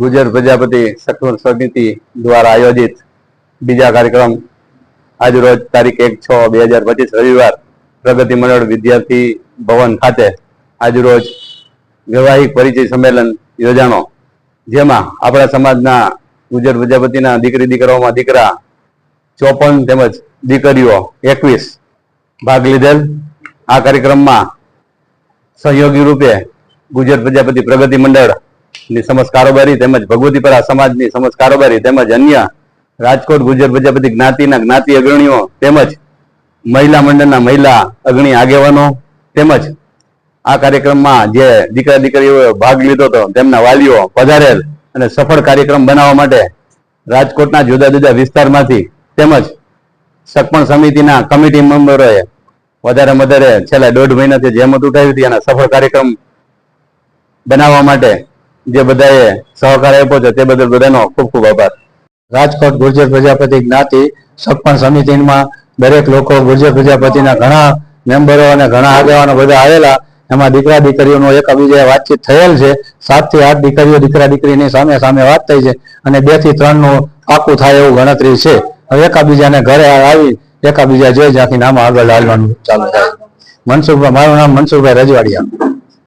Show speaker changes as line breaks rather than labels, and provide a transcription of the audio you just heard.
गुजर प्रजापति सखवंत समिति द्वारा आयोजित बीजा कार्यक्रम आज रोज तारीख 1/6/2025 रविवार प्रगति मंडल विद्यार्थी भवन खाते आज रोज वैवाहिक परिचय सम्मेलन योजाणो, जेमां आपणा समाजना गुजर प्रजापतिना दीकरी दीकराओमां दीकरा 54 તેમજ दीकरीओ 21 भाग लीधेल। आ कार्यक्रममां सहयोगी रूपे गुजर प्रजापति प्रगति मंडल समस्त कारोबारी તેમજ ભગવતીપરા સમાજની સમસ્ત કારોબારી તેમજ અન્ય રાજકોટ ગુજર પ્રજાપતિ જ્ઞાતિના જ્ઞાતિ અગ્રણીઓ તેમજ મહિલા મંડળના મહિલા અગ્રણી આગેવાનો તેમજ આ કાર્યક્રમમાં જે દીકરા દીકરીઓએ ભાગ લીધો હતો તેમના વાલીઓ પધારેલ અને સફળ કાર્યક્રમ બનાવવા માટે રાજકોટના જુદા જુદા વિસ્તારમાંથી તેમજ સકપણ સમિતિના કમિટી મેમ્બરોએ વધારે છેલ્લા 1.5 મહિનાથી જહેમત ઉઠાવી હતી અને સફળ કાર્યક્રમ બનાવવા માટે જે બધાએ સહકાર આપ્યો છે તે બદલ બધાનો ખૂબ ખૂબ આભાર।
રાજકોટ ગુર્જર પ્રજાપતિ જ્ઞાતિ સકપણ સમિતિમાં દરેક લોકો ગુર્જર પ્રજાપતિના ઘણા મેમ્બરો અને ઘણા આગેવાનો બધા આવેલા। એમાં દીકરા દીકરીઓનો એકબીજાએ વાતચીત થયેલ છે। 7 થી 8 દીકરીઓ દીકરા દીકરીની સામે સામે વાત થઈ છે અને 2 થી 3 નું પાકું થાય એવું ગણતરી છે। હવે એકબીજાને ઘરે આવી એકબીજા જોઈ જ્યાંથી નામ આગળ હાલવાનું ચાલુ થાય। મારું નામ મનસુખભાઈ રજવાડિયા।